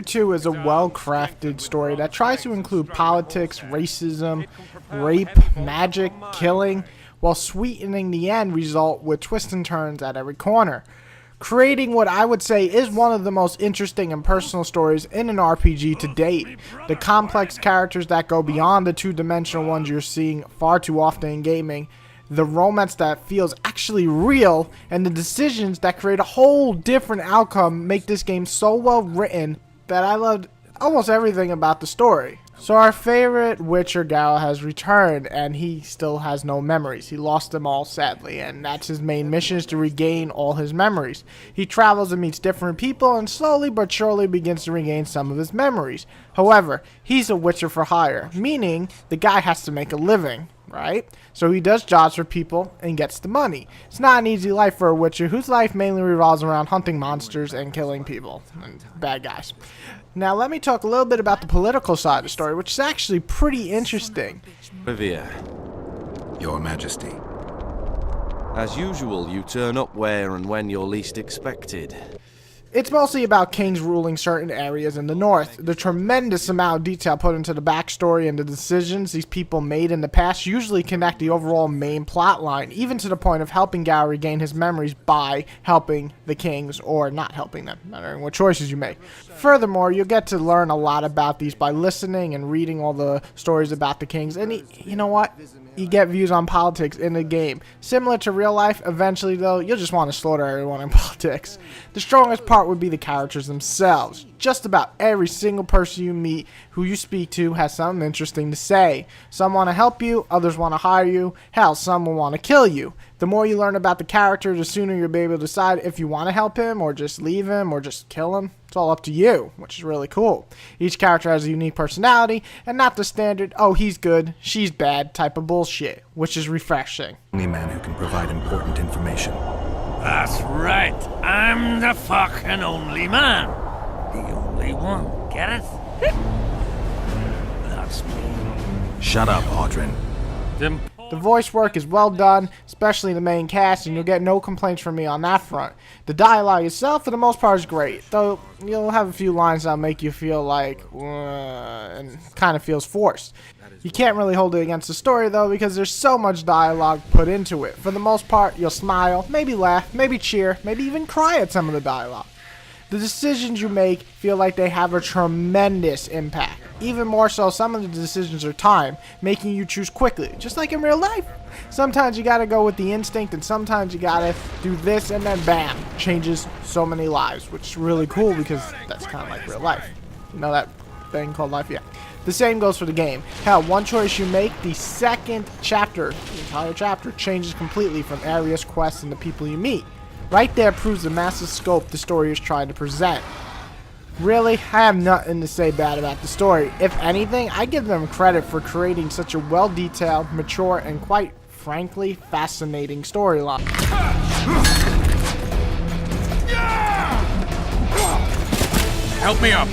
Witcher 2 is a well-crafted story that tries to include politics, racism, rape, magic, killing, while sweetening the end result with twists and turns at every corner, creating what I would say is one of the most interesting and personal stories in an RPG to date. The complex characters that go beyond the two-dimensional ones you're seeing far too often in gaming, the romance that feels actually real, and the decisions that create a whole different outcome make this game so well written that I loved almost everything about the story. So our favorite Witcher Geralt has returned, and he still has no memories. He lost them all, sadly, and that's his main mission, is to regain all his memories. He travels and meets different people, and slowly but surely begins to regain some of his memories. However, he's a Witcher for hire, meaning the guy has to make a living, right? So he does jobs for people and gets the money. It's not an easy life for a Witcher, whose life mainly revolves around hunting monsters and killing people and bad guys. Now let me talk a little bit about the political side of the story, which is actually pretty interesting. Rivia. Your Majesty. As usual, you turn up where and when you're least expected. It's mostly about kings ruling certain areas in the north. The tremendous amount of detail put into the backstory and the decisions these people made in the past usually connect the overall main plot line, even to the point of helping Geralt regain his memories by helping the kings or not helping them, no matter what choices you make. Furthermore, you'll get to learn a lot about these by listening and reading all the stories about the kings, and you know what? You get views on politics in the game. Similar to real life, eventually though, you'll just want to slaughter everyone in politics. The strongest part would be the characters themselves. Just about every single person you meet who you speak to has something interesting to say. Some want to help you, others want to hire you, hell, some will want to kill you. The more you learn about the character, the sooner you'll be able to decide if you want to help him or just leave him or just kill him. It's all up to you, which is really cool. Each character has a unique personality and not the standard, oh he's good, she's bad type of bullshit, which is refreshing. Only man who can provide important information. That's right. I'm the fucking only man. The only one. Get it? That's me. Shut up, Audrin. The voice work is well done, especially the main cast, and you'll get no complaints from me on that front. The dialogue itself, for the most part, is great, though you'll have a few lines that'll make you feel like, and kind of feels forced. You can't really hold it against the story, though, because there's so much dialogue put into it. For the most part, you'll smile, maybe laugh, maybe cheer, maybe even cry at some of the dialogue. The decisions you make feel like they have a tremendous impact. Even more so, some of the decisions are timed, making you choose quickly, just like in real life. Sometimes you gotta go with the instinct, and sometimes you gotta do this, and then bam, changes so many lives, which is really cool because that's kind of like real life. You know that thing called life? Yeah. The same goes for the game. Hell, one choice you make, the second chapter, the entire chapter, changes completely from areas, quests, and the people you meet. Right there proves the massive scope the story is trying to present. Really, I have nothing to say bad about the story. If anything, I give them credit for creating such a well-detailed, mature, and quite frankly, fascinating storyline. Help me up.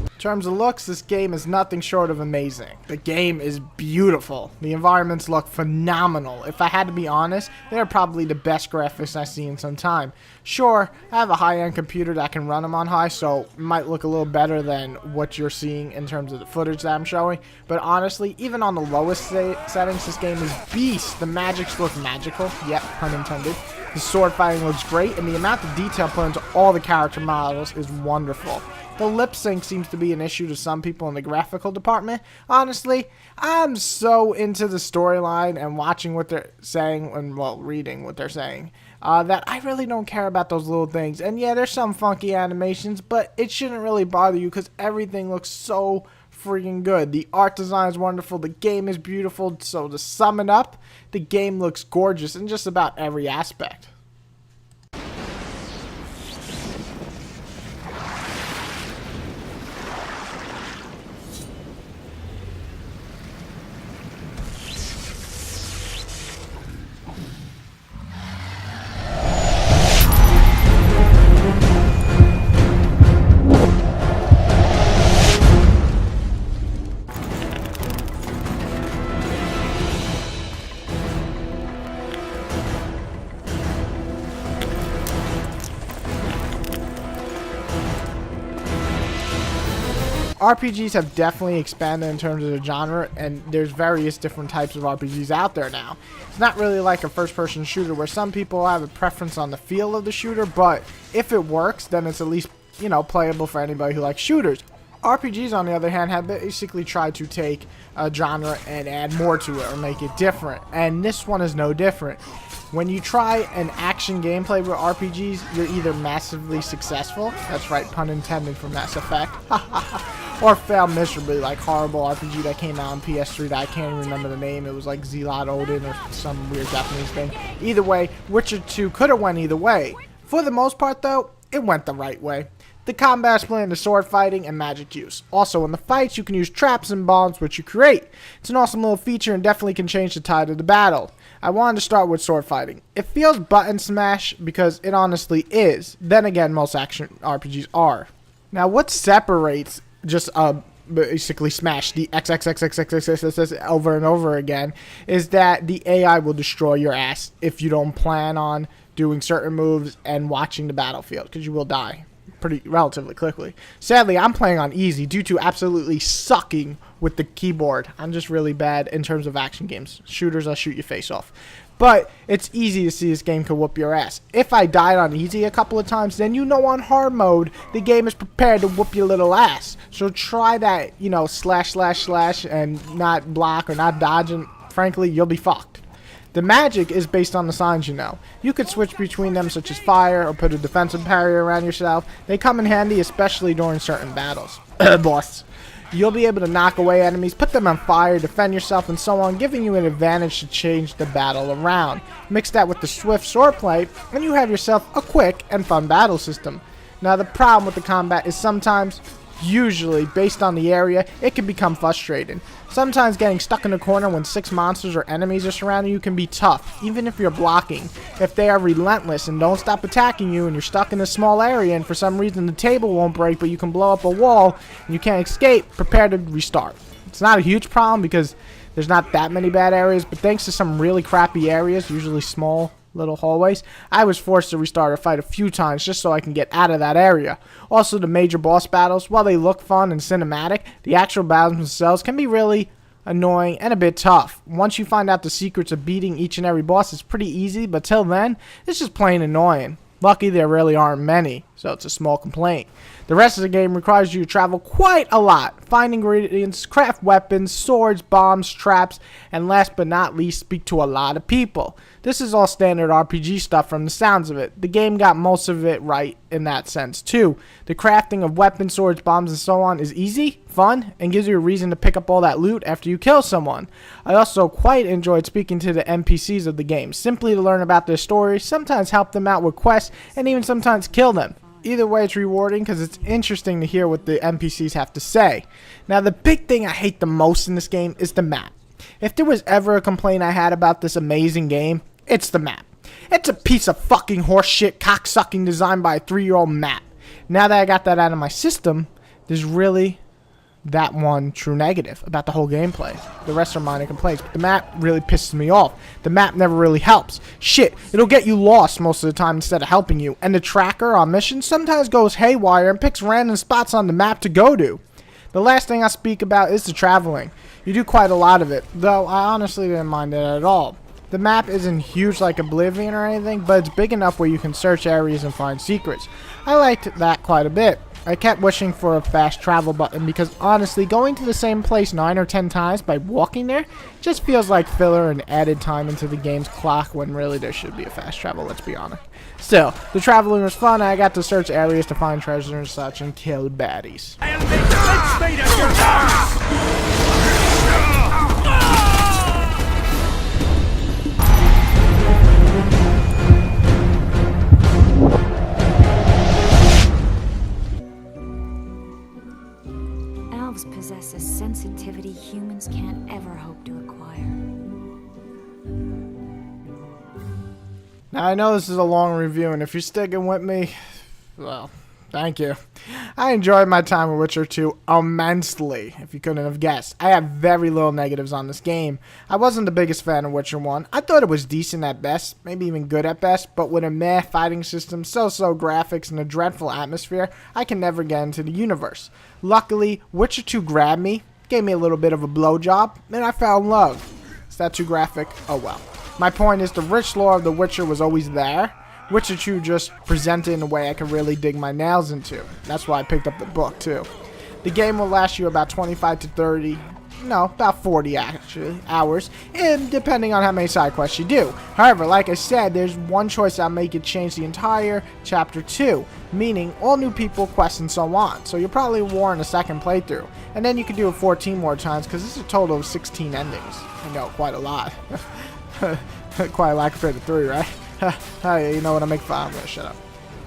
In terms of looks, this game is nothing short of amazing. The game is beautiful. The environments look phenomenal. If I had to be honest, they're probably the best graphics I've seen in some time. Sure, I have a high-end computer that can run them on high, so it might look a little better than what you're seeing in terms of the footage that I'm showing. But honestly, even on the lowest settings, this game is beast. The magics look magical. Yep, pun intended. The sword fighting looks great, and the amount of detail put into all the character models is wonderful. The lip sync seems to be an issue to some people in the graphical department. Honestly, I'm so into the storyline and watching what they're saying and, well, reading what they're saying, that I really don't care about those little things. And yeah, there's some funky animations, but it shouldn't really bother you because everything looks so freaking good. The art design is wonderful. The game is beautiful. So to sum it up, the game looks gorgeous in just about every aspect. RPGs have definitely expanded in terms of the genre, and there's various different types of RPGs out there now. It's not really like a first-person shooter where some people have a preference on the feel of the shooter, but if it works, then it's at least, you know, playable for anybody who likes shooters. RPGs, on the other hand, have basically tried to take a genre and add more to it or make it different, and this one is no different. When you try an action gameplay with RPGs, you're either massively successful, that's right, pun intended for Mass Effect, or fail miserably, like horrible RPG that came out on PS3 that I can't even remember the name. It was like Zealot Odin or some weird Japanese thing. Either way, Witcher 2 could have went either way. For the most part, though, it went the right way. The combat split into sword fighting and magic use. Also, in the fights, you can use traps and bombs which you create. It's an awesome little feature and definitely can change the tide of the battle. I wanted to start with sword fighting. It feels button smash because it honestly is. Then again, most action RPGs are. Now, what separates just basically smash the X over and over again is that the AI will destroy your ass if you don't plan on doing certain moves and watching the battlefield, because you will die relatively quickly. Sadly, I'm playing on easy due to absolutely sucking with the keyboard. I'm just really bad in terms of action games. Shooters, I'll shoot your face off. But it's easy to see this game can whoop your ass. If I died on easy a couple of times, then you know on hard mode, the game is prepared to whoop your little ass. So try that, you know, slash and not block or not dodge, and frankly, you'll be fucked. The magic is based on the signs you know. You could switch between them, such as fire or put a defensive barrier around yourself. They come in handy, especially during certain battles. Boss. You'll be able to knock away enemies, put them on fire, defend yourself, and so on, giving you an advantage to change the battle around. Mix that with the swift swordplay, and you have yourself a quick and fun battle system. Now, the problem with the combat is sometimes, usually, based on the area, it can become frustrating. Sometimes getting stuck in a corner when 6 monsters or enemies are surrounding you can be tough, even if you're blocking. If they are relentless and don't stop attacking you and you're stuck in a small area and for some reason the table won't break but you can blow up a wall and you can't escape, prepare to restart. It's not a huge problem because there's not that many bad areas, but thanks to some really crappy areas, usually small little hallways, I was forced to restart a fight a few times just so I can get out of that area. Also, the major boss battles, while they look fun and cinematic, the actual battles themselves can be really annoying and a bit tough. Once you find out the secrets of beating each and every boss, it's pretty easy, but till then, it's just plain annoying. Lucky there really aren't many, so it's a small complaint. The rest of the game requires you to travel quite a lot, find ingredients, craft weapons, swords, bombs, traps, and last but not least, speak to a lot of people. This is all standard RPG stuff from the sounds of it. The game got most of it right in that sense too. The crafting of weapons, swords, bombs, and so on is easy, fun, and gives you a reason to pick up all that loot after you kill someone. I also quite enjoyed speaking to the NPCs of the game, simply to learn about their stories, sometimes help them out with quests, and even sometimes kill them. Either way, it's rewarding because it's interesting to hear what the NPCs have to say. Now, the big thing I hate the most in this game is the map. If there was ever a complaint I had about this amazing game, it's the map. It's a piece of fucking horseshit, cocksucking design by a 3-year-old map. Now that I got that out of my system, there's really that one true negative about the whole gameplay. The rest are minor complaints, but the map really pisses me off. The map never really helps. Shit, it'll get you lost most of the time instead of helping you, and the tracker on missions sometimes goes haywire and picks random spots on the map to go to. The last thing I speak about is the traveling. You do quite a lot of it, though I honestly didn't mind it at all. The map isn't huge like Oblivion or anything, but it's big enough where you can search areas and find secrets. I liked that quite a bit. I kept wishing for a fast travel button because honestly, going to the same place 9 or 10 times by walking there just feels like filler and added time into the game's clock when really there should be a fast travel, let's be honest. Still, the traveling was fun and I got to search areas to find treasure and such and kill baddies. Elves possess a sensitivity humans can't ever hope to acquire. Now I know this is a long review, and if you're sticking with me, well, Thank you. I enjoyed my time with Witcher 2 immensely, if you couldn't have guessed. I have very little negatives on this game. I wasn't the biggest fan of Witcher 1. I thought it was decent at best, maybe even good at best, but with a meh fighting system, so-so graphics, and a dreadful atmosphere, I can never get into the universe. Luckily, Witcher 2 grabbed me, gave me a little bit of a blowjob, and I fell in love. Is that too graphic? Oh well. My point is the rich lore of The Witcher was always there. Witcher 2 just presented in a way I could really dig my nails into. That's why I picked up the book too. The game will last you about 25 to 30, no, about 40 actually, hours, and depending on how many side quests you do. However, like I said, there's one choice that'll make it change the entire chapter 2, meaning all new people, quests, and so on. So you'll probably warrant a second playthrough, and then you can do it 14 more times because this is a total of 16 endings. I know, quite a lot. Quite a lot compared to 3, right? Hey, you know what, I make fun. I'm gonna shut up.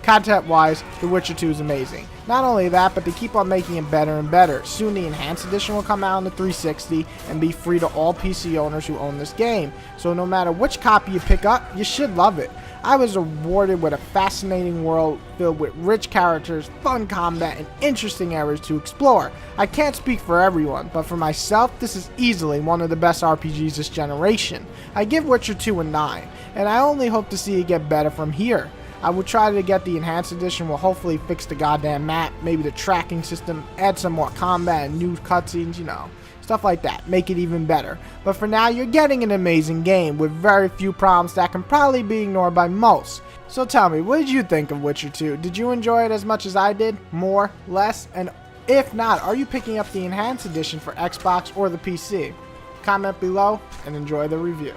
Content-wise, The Witcher 2 is amazing. Not only that, but they keep on making it better and better. Soon the Enhanced Edition will come out on the 360 and be free to all PC owners who own this game. So no matter which copy you pick up, you should love it. I was rewarded with a fascinating world filled with rich characters, fun combat, and interesting areas to explore. I can't speak for everyone, but for myself, this is easily one of the best RPGs this generation. I give Witcher 2 a 9, and I only hope to see it get better from here. I will try to get the Enhanced Edition, will hopefully fix the goddamn map, maybe the tracking system, add some more combat and new cutscenes, you know, stuff like that, make it even better. But for now, you're getting an amazing game with very few problems that can probably be ignored by most. So tell me, what did you think of Witcher 2? Did you enjoy it as much as I did? More? Less? And if not, are you picking up the Enhanced Edition for Xbox or the PC? Comment below and enjoy the review.